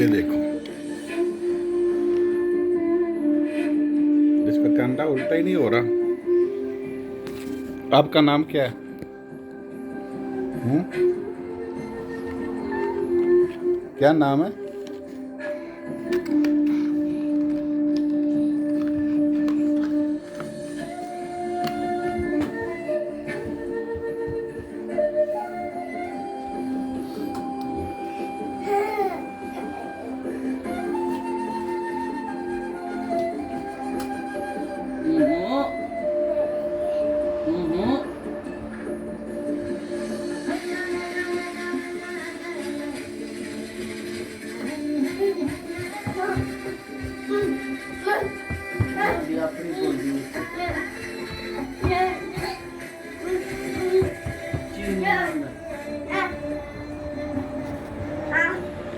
ये देखो, इसका कंडा उल्टा ही नहीं हो रहा। आपका नाम क्या है? क्या नाम है?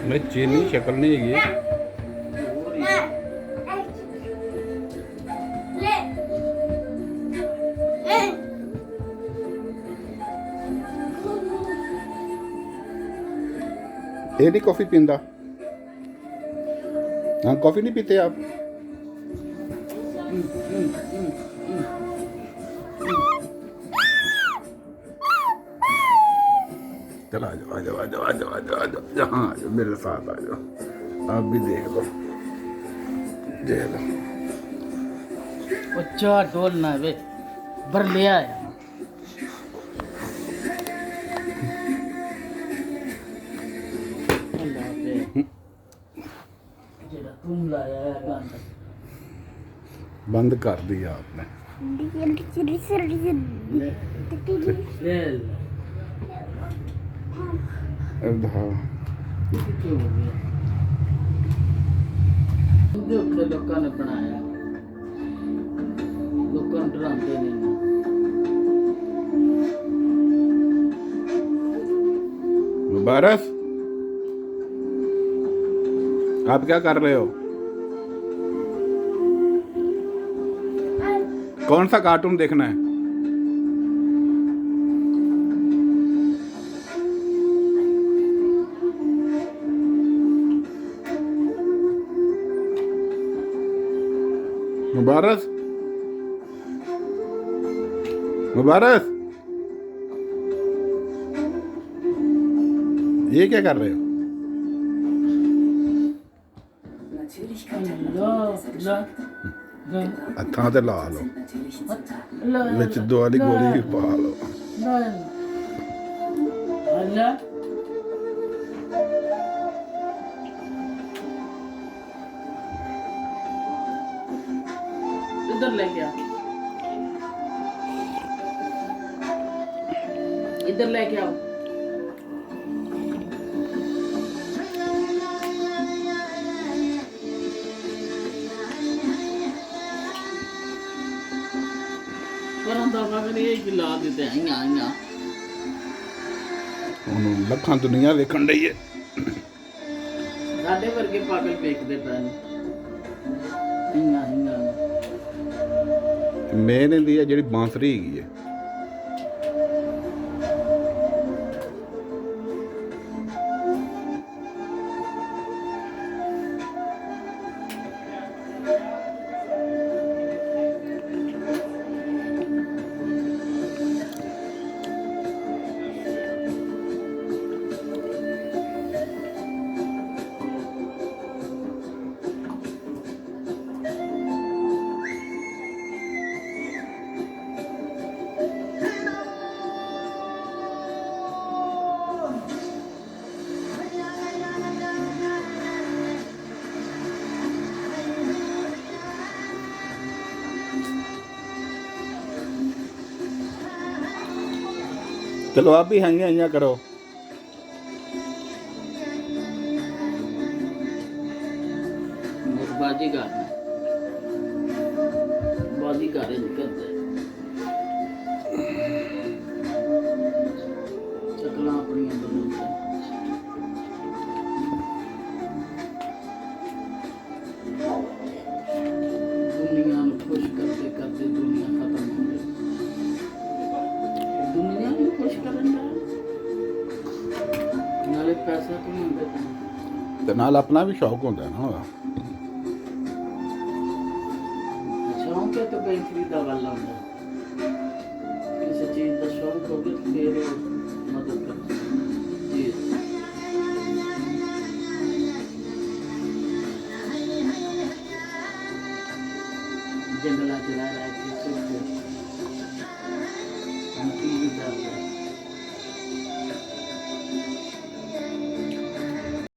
मैं चीनी शक्ल नहीं है ये नहीं कॉफी पींदा। हाँ, कॉफी नहीं पीते आप? चलो आ जाओ आ जाओ आ जाओ आ जाओ आ जाओ आ जाओ, यहाँ आ जाओ, मेरे साथ आ जाओ। आप भी देख लो, देख लो। अच्छा डोलना वे भर ले आया तुम लाया है गाना बंद कर दिया आपने। ले हाँ, लोगों ने बनाया, लोगों डराते नहीं। मुबारक, आप क्या कर रहे हो? कौन सा कार्टून देखना है? मुबारक, मुबारक, ये क्या कर रहे हो? हत्थां ते ला लो, विच दवा दी गोली भी पा लो। इधर लेके आओ, इधर लेके आओ। ला देते हैं लखां दुनिया वेखण रही है। साडे वर्गे पागल वेखदे पए ने। मेन इहदी है जिहड़ी बांसुरी हैगी है। चलो आप भी हाइया हाइया करो। बाजीगर बाजीगर निकलते चकला अपनी दुनिया खुश करते करते दुनिया खत्म हो गई। दुनिया भी खुश करना नाले पैसा कमाते। ਤੇ ਨਾਲ ਆਪਣਾ ਵੀ ਸ਼ੌਕ ਹੁੰਦਾ ਨਾ ਉਹਦਾ। ਸ਼ੌਂਕ ਹੈ ਤਾਂ ਬੈਂਕਰੀ ਦਾ ਵੱਲ ਆਉਂਦਾ ਕਿਸੇ ਚੀਜ਼ ਦਾ ਸ਼ੌਂਕ ਹੋਵੇ ਤਾਂ ਫਿਰ ਉਹ ਮਦਦ ਕਰਦਾ ਜੀ ਜੰਗਲਾਂ ਚ ਰਹਿ ਰਹਿ